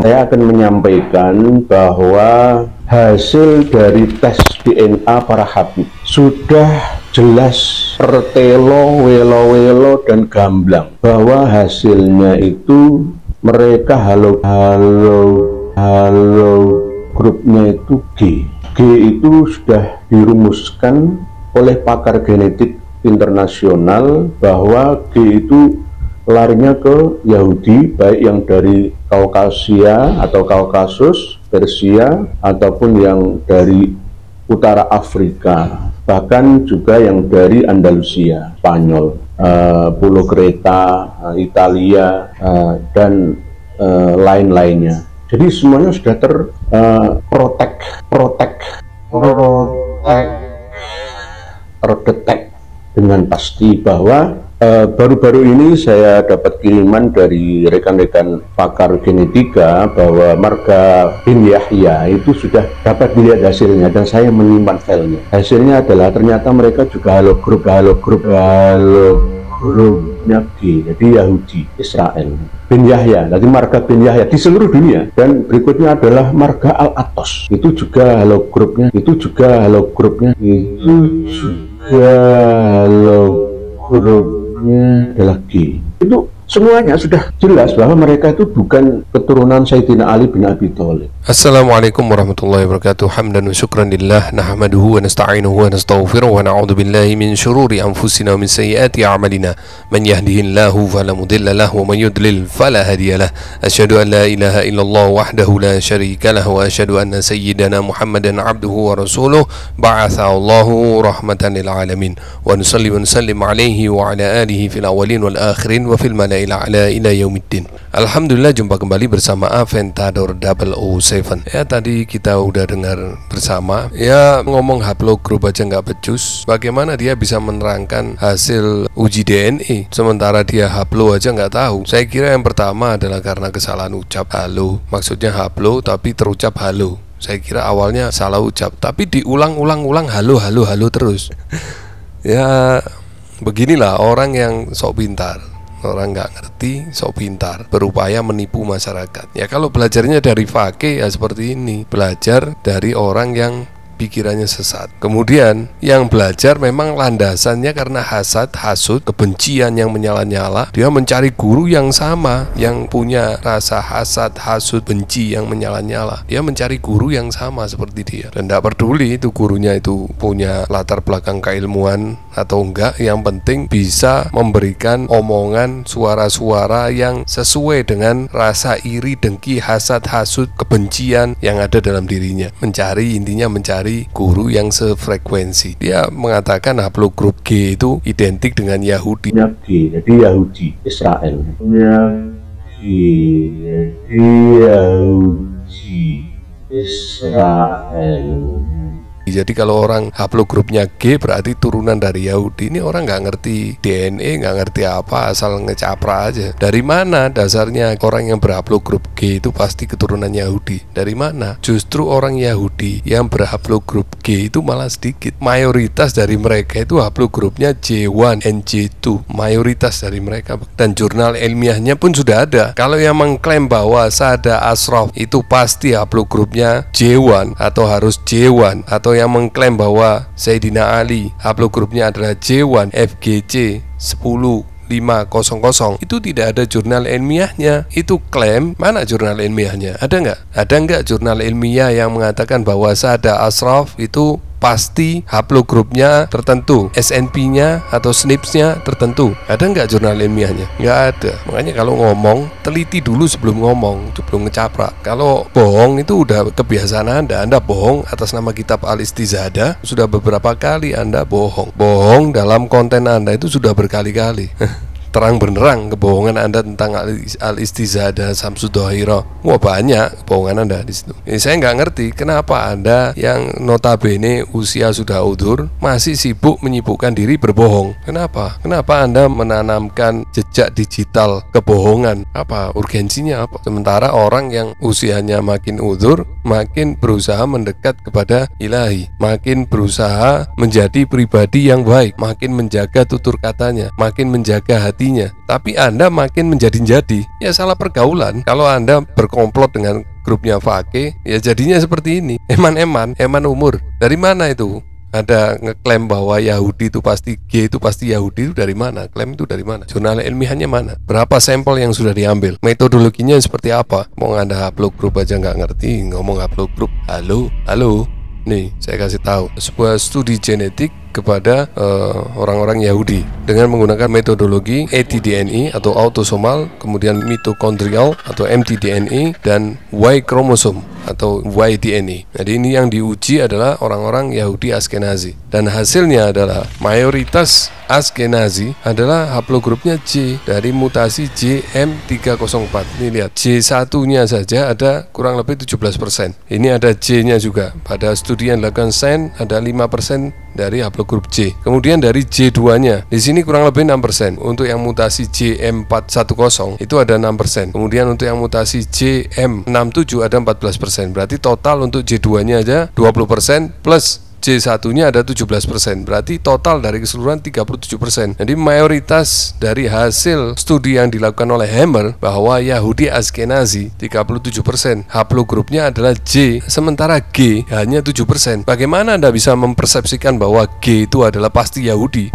Saya akan menyampaikan bahwa hasil dari tes DNA para habib sudah jelas pertelo, welo-welo, dan gamblang bahwa hasilnya itu mereka halo grupnya itu G. G itu sudah dirumuskan oleh pakar genetik internasional bahwa G itu larinya ke Yahudi, baik yang dari Kaukasia atau Kaukasus, Persia, ataupun yang dari utara Afrika, bahkan juga yang dari Andalusia, Spanyol, Pulau Kreta, Italia, dan lain-lainnya. Jadi semuanya sudah terdetek dengan pasti bahwa baru-baru ini saya dapat kiriman dari rekan-rekan pakar genetika bahwa marga bin Yahya itu sudah dapat dilihat hasilnya, dan saya menyimpan filenya. Hasilnya adalah ternyata mereka juga grupnya G, jadi Yahudi Israel. Bin Yahya, jadi marga bin Yahya di seluruh dunia. Dan berikutnya adalah marga Al-Atos, itu juga grupnya adalah G. Itu semuanya sudah jelas bahwa mereka itu bukan keturunan Sayyidina Ali bin Abi Thalib. Assalamualaikum warahmatullahi wabarakatuh. Hamdan wa syukran lillah, nahmaduhu wa nasta'inuhu wa nastaghfiruh wa na'udzu billahi min syururi anfusina wa min sayyiati a'malina. Man yahdihillahu fala mudilla lahu wa man yudlil fala hadiya lahu. Asyhadu an la ilaha illallah wahdahu la syarika lahu wa asyhadu anna sayyidana Muhammadan 'abduhu wa rasuluh ba'athahu Allahu rahmatan lil alamin. Wa nusalli wa nusallim alaihi wa ala alihi fil awwalin wal akhirin wa fil malaa'il a'la ila yaumiddin. Alhamdulillah, jumpa kembali bersama Aventador 007. Ya, tadi kita udah dengar bersama, ya ngomong haplogroup aja nggak becus, bagaimana dia bisa menerangkan hasil uji DNA sementara dia haplo aja nggak tahu. Saya kira yang pertama adalah karena kesalahan ucap halo, maksudnya haplo tapi terucap halo. Saya kira awalnya salah ucap tapi diulang-ulang halo terus. Ya beginilah orang yang sok pintar. Orang nggak ngerti, sok pintar, berupaya menipu masyarakat. Ya kalau belajarnya dari fakih ya seperti ini, belajar dari orang yang pikirannya sesat. Kemudian yang belajar memang landasannya karena hasad, hasud, kebencian yang menyala-nyala. Dia mencari guru yang sama, yang punya rasa hasad, hasud, benci yang menyala-nyala. Dia mencari guru yang sama seperti dia, dan tidak peduli itu gurunya itu punya latar belakang keilmuan atau enggak. Yang penting bisa memberikan omongan, suara-suara yang sesuai dengan rasa iri, dengki, hasad, hasud, kebencian yang ada dalam dirinya. Intinya mencari guru yang sefrekuensi. Dia mengatakan haplogroup G itu identik dengan Yahudi. G, jadi Yahudi Israel. Jadi Yahudi Israel. Jadi kalau orang haplogrupnya G berarti turunan dari Yahudi. Ini orang nggak ngerti DNA, nggak ngerti apa, asal ngecapra aja. Dari mana dasarnya orang yang berhaplogrup G itu pasti keturunan Yahudi? Dari mana? Justru orang Yahudi yang berhaplogrup G itu malah sedikit. Mayoritas dari mereka itu haplogrupnya J1 and J2. Mayoritas dari mereka. Dan jurnal ilmiahnya pun sudah ada. Kalau yang mengklaim bahwa Sada Ashraf itu pasti haplogrupnya J1 atau harus J1, atau yang mengklaim bahwa Sayyidina Ali haplogrupnya adalah J1 FGC 10500, itu tidak ada jurnal ilmiahnya. Itu klaim, mana jurnal ilmiahnya? Ada nggak? Ada nggak jurnal ilmiah yang mengatakan bahwa Sada Ashraf itu pasti haplogrupnya tertentu, SNP-nya atau SNPs-nya tertentu? Ada nggak jurnal ilmiahnya? Nggak ada. Makanya kalau ngomong, teliti dulu sebelum ngomong, sebelum ngecaprak. Kalau bohong itu udah kebiasaan Anda bohong atas nama kitab Al-Istizadah, sudah beberapa kali Anda bohong. Bohong dalam konten Anda itu sudah berkali-kali. Terang benerang kebohongan Anda tentang Al-Istizadah Samsuddohiro. Wah, banyak kebohongan Anda di situ. Saya nggak ngerti kenapa Anda yang notabene usia sudah udur masih sibuk menyibukkan diri berbohong. Kenapa? Kenapa Anda menanamkan jejak digital kebohongan? Apa urgensinya apa? Sementara orang yang usianya makin udur makin berusaha mendekat kepada Ilahi, makin berusaha menjadi pribadi yang baik, makin menjaga tutur katanya, makin menjaga hati artinya, tapi Anda makin menjadi-jadi. Ya salah pergaulan. Kalau Anda berkomplot dengan grupnya Fake, ya jadinya seperti ini. Eman umur. Dari mana itu? Ada ngeklaim bahwa Yahudi itu pasti G itu pasti Yahudi, itu dari mana? Klaim itu dari mana? Jurnal ilmiahnya mana? Berapa sampel yang sudah diambil? Metodologinya seperti apa? Mau Anda upload grup aja nggak ngerti, ngomong upload grup. Halo? Nih, saya kasih tahu sebuah studi genetik kepada orang-orang Yahudi dengan menggunakan metodologi ATDNE atau autosomal, kemudian mitokondrial atau mtDNA, dan Y kromosom atau YDNA. Jadi ini yang diuji adalah orang-orang Yahudi Askenazi, dan hasilnya adalah mayoritas Askenazi adalah haplogrupnya J dari mutasi JM304. Ini lihat, J1-nya saja ada kurang lebih 17%. Ini ada J-nya juga. Pada studi yang dilakukan Sen ada 5% dari haplogrup J. Kemudian dari J2-nya di sini kurang lebih 6%. Untuk yang mutasi JM410 itu ada 6%. Kemudian untuk yang mutasi JM67 ada 14%. Berarti total untuk J2-nya aja 20% plus J1-nya ada 17%. Berarti total dari keseluruhan 37%. Jadi mayoritas dari hasil studi yang dilakukan oleh Hammer bahwa Yahudi Askenazi 37%, haplogrupnya adalah J, sementara G hanya 7%. Bagaimana Anda bisa mempersepsikan bahwa G itu adalah pasti Yahudi?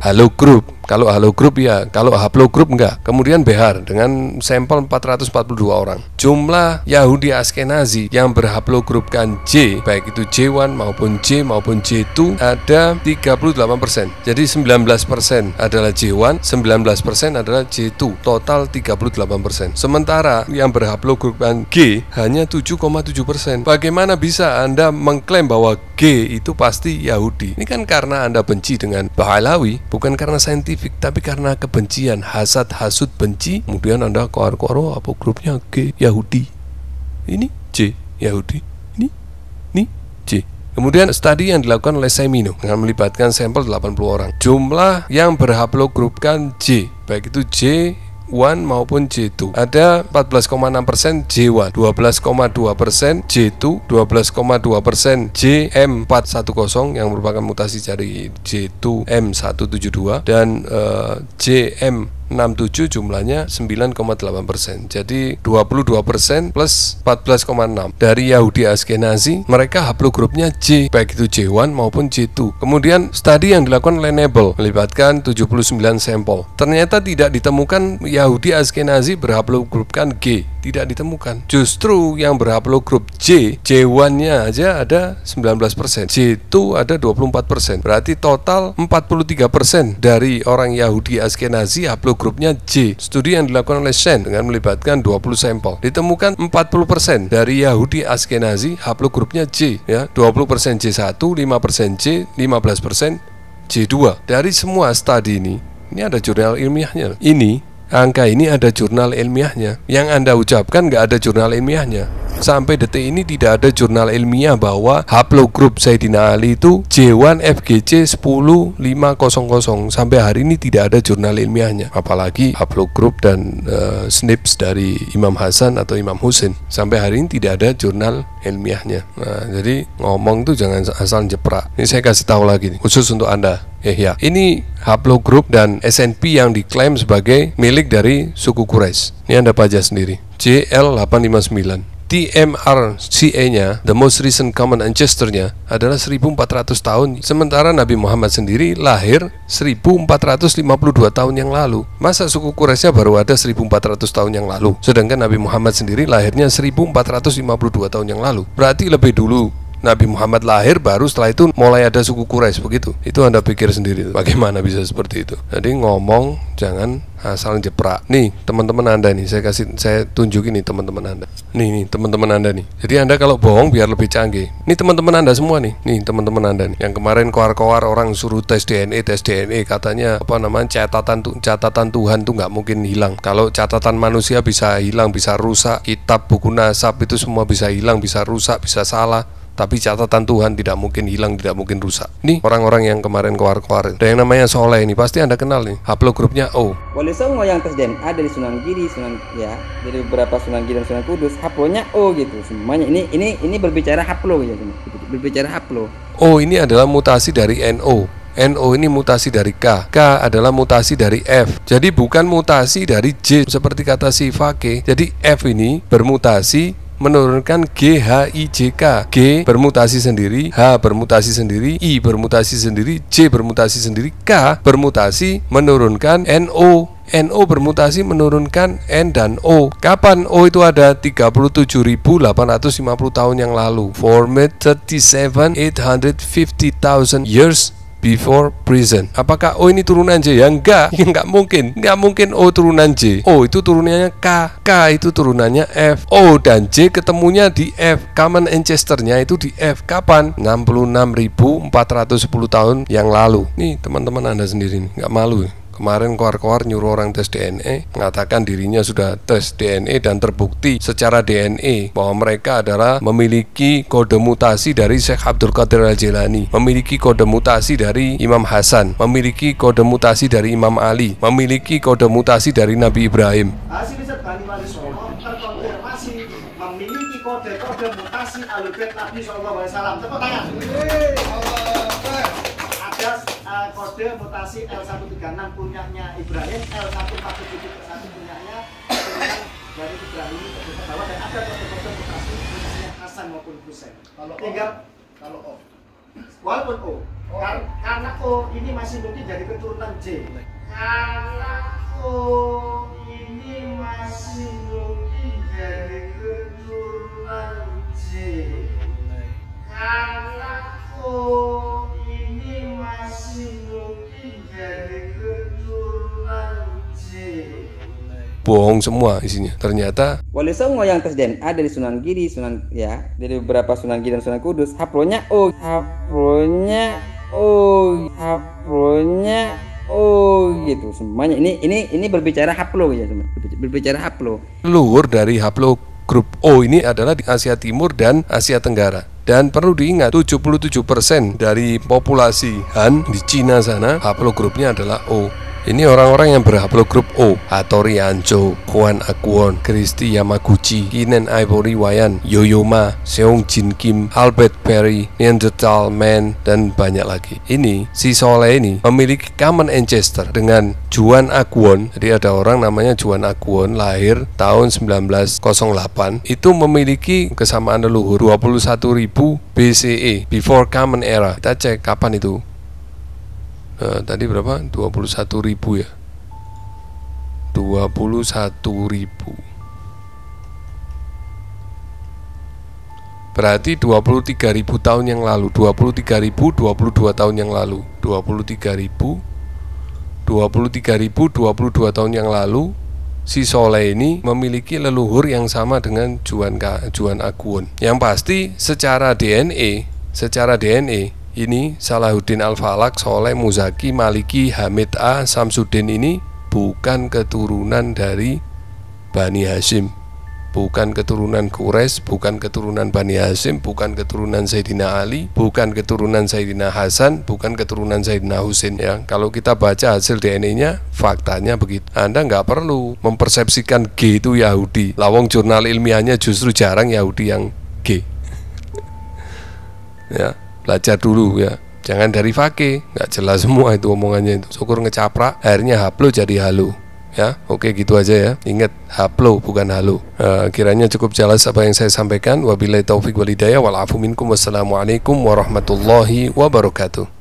Halo grup. Kalau halo grup ya, kalau haplogrup enggak. Kemudian Behar dengan sampel 442 orang. Jumlah Yahudi Askenazi yang berhaplogrupkan J, baik itu J1 maupun J maupun J2 ada 38%. Jadi 19% adalah J1, 19% adalah J2. Total 38%. Sementara yang berhaplogrupkan G hanya 7,7%. Bagaimana bisa Anda mengklaim bahwa G itu pasti Yahudi? Ini kan karena Anda benci dengan Bahlawi, bukan karena saintifik, tapi karena kebencian, hasad, hasud, benci. Kemudian Anda koar-koar, apa grupnya G Yahudi, ini J Yahudi, ini J. Kemudian studi yang dilakukan oleh Semino dengan melibatkan sampel 80 orang. Jumlah yang berhaplogrupkan J, baik itu J1 maupun J2 ada 14,6% J1, 12,2% J2, 12,2% JM410 yang merupakan mutasi dari J2M172, dan JM67 jumlahnya 9,8%. Jadi 22% plus 14,6 dari Yahudi Askenazi, mereka haplogrupnya J, baik itu J1 maupun J2. Kemudian studi yang dilakukan oleh Nebel melibatkan 79 sampel. Ternyata tidak ditemukan Yahudi Askenazi berhaplogrupkan G, tidak ditemukan. Justru yang berhaplogrup J, J1-nya aja ada 19%, J2 ada 24%. Berarti total 43% dari orang Yahudi Askenazi haplogrupnya J. Studi yang dilakukan oleh Shen dengan melibatkan 20 sampel, ditemukan 40% dari Yahudi Askenazi haplogrupnya J, ya, 20% J1, 5% J, 15% J2. Dari semua studi ini ada jurnal ilmiahnya. Angka ini ada jurnal ilmiahnya. Yang Anda ucapkan nggak ada jurnal ilmiahnya. Sampai detik ini tidak ada jurnal ilmiah bahwa haplogrup Sayyidina Ali itu J1 FGC 10500. Sampai hari ini tidak ada jurnal ilmiahnya. Apalagi haplogrup dan SNPs dari Imam Hasan atau Imam Husain. Sampai hari ini tidak ada jurnal ilmiahnya. Nah, jadi ngomong tuh jangan asal jeprak. Ini saya kasih tahu lagi nih, khusus untuk Anda. Ya, ini haplogrup dan SNP yang diklaim sebagai milik dari suku Quraisy. Ini Anda baca sendiri. JL859. TMRCA-nya, the most recent common ancestor-nya adalah 1400 tahun. Sementara Nabi Muhammad sendiri lahir 1452 tahun yang lalu. Masa suku Quraisy baru ada 1400 tahun yang lalu, sedangkan Nabi Muhammad sendiri lahirnya 1452 tahun yang lalu. Berarti lebih dulu Nabi Muhammad lahir, baru setelah itu mulai ada suku Quraisy, begitu. Itu Anda pikir sendiri, bagaimana bisa seperti itu. Jadi ngomong jangan asal jeprak. Nih teman-teman Anda nih, saya tunjukin nih teman-teman Anda. Nih teman-teman Anda nih. Jadi Anda kalau bohong biar lebih canggih. Nih teman-teman Anda semua nih. Nih teman-teman Anda nih. Yang kemarin koar-koar orang suruh tes DNA katanya catatan Tuhan tuh nggak mungkin hilang. Kalau catatan manusia bisa hilang, bisa rusak. Kitab buku nasab itu semua bisa hilang, bisa rusak, bisa salah. Tapi catatan Tuhan tidak mungkin hilang, tidak mungkin rusak. Nih orang-orang yang kemarin koar-koar. Ada yang namanya Soleh ini, pasti Anda kenal nih. Haplogrupnya O. Wali Songo yang tes DNA dari Sunan Giri, dari beberapa Sunan Giri dan Sunan Kudus, haplonya O gitu. Semuanya ini berbicara haplo ya, berbicara haplo. O ini adalah mutasi dari NO. NO ini mutasi dari K adalah mutasi dari F. Jadi bukan mutasi dari J seperti kata si Fake. Jadi F ini bermutasi menurunkan G, H, I, J, K. G bermutasi sendiri, H bermutasi sendiri, I bermutasi sendiri, J bermutasi sendiri, K bermutasi menurunkan NO. NO bermutasi menurunkan N dan O. Kapan O itu ada? 37.850 tahun yang lalu. Formed 37,850,000 years before present. Apakah O ini turunan J? Ya enggak, enggak mungkin O turunan J. O itu turunannya K, K itu turunannya F. O dan J ketemunya di F. Common ancestor-nya itu di F. Kapan? 66.410 tahun yang lalu. Nih teman-teman Anda sendiri nih, enggak malu ya? Kemarin keluar nyuruh orang tes DNA, mengatakan dirinya sudah tes DNA dan terbukti secara DNA bahwa mereka adalah memiliki kode mutasi dari Syekh Abdul Qadir Al-Jilani, memiliki kode mutasi dari Imam Hasan, memiliki kode mutasi dari Imam Ali, memiliki kode mutasi dari Nabi Ibrahim. Hasil riset Bani Wali Songo terkonfirmasi memiliki kode-kode mutasi Ahlul Bait Nabi SAW. Tepuk tangan. Ada kode mutasi L136 punyanya Ibrahim, L1471 punyanya dari Ibrahim ke bawah, dan ada kode-kode mutasi punyanya Hasan maupun Husain. Tinggal kalau O, walaupun O, karena O ini masih mungkin dari keturunan J. Karena O ini masih mungkin dari keturunan J. Karena O ini masih mungkin dari keturunan J. Bohong semua isinya. Ternyata Wali Songo yang tes DNA dari Sunan Giri, dari beberapa Sunan Giri dan Sunan Kudus, haplonya O, gitu semuanya. Ini berbicara haplo ya, berbicara haplo. leluhur dari haplo grup O ini adalah di Asia Timur dan Asia Tenggara. Dan perlu diingat 77% dari populasi Han di Cina sana haplogrupnya adalah O. Ini orang-orang yang berhaplogrup O: Hattori Hanzo, Juan Akwon, Christy Yamaguchi, Kinen Ivory Wayan, Yoyoma, Seong Jin Kim, Albert Perry, Neanderthal Man, dan banyak lagi. Ini si Soleh ini memiliki common ancestor dengan Juan Akwon. Jadi ada orang namanya Juan Akwon, lahir tahun 1908, itu memiliki kesamaan leluhur 21.000 BCE, before Common Era. Kita cek kapan itu. Tadi berapa? 21.000 ya. 21.000. Berarti 23.000 tahun yang lalu. 23.000 22 tahun yang lalu. 23.000 22 tahun yang lalu, si Soleh ini memiliki leluhur yang sama dengan Juan Akwon. Yang pasti secara DNA ini Salahuddin Al-Falak, Soleh, Muzaki, Maliki, Hamid A, Samsudin ini bukan keturunan dari Bani Hashim, bukan keturunan Quraisy, bukan keturunan Bani Hashim, bukan keturunan Sayyidina Ali, bukan keturunan Sayyidina Hasan, bukan keturunan Sayyidina Husain ya. Kalau kita baca hasil DNA-nya, faktanya begitu. Anda nggak perlu mempersepsikan G itu Yahudi. Lawang jurnal ilmiahnya justru jarang Yahudi yang G. Ya. Belajar dulu ya, jangan dari Fake, nggak jelas semua itu omongannya itu. Syukur ngecaprak, akhirnya haplo jadi halo ya. Oke gitu aja ya, ingat haplo bukan halo. Kiranya cukup jelas apa yang saya sampaikan. Wabillahi taufik wal hidayah wal afu minkum. Wassalamualaikum warahmatullahi wabarakatuh.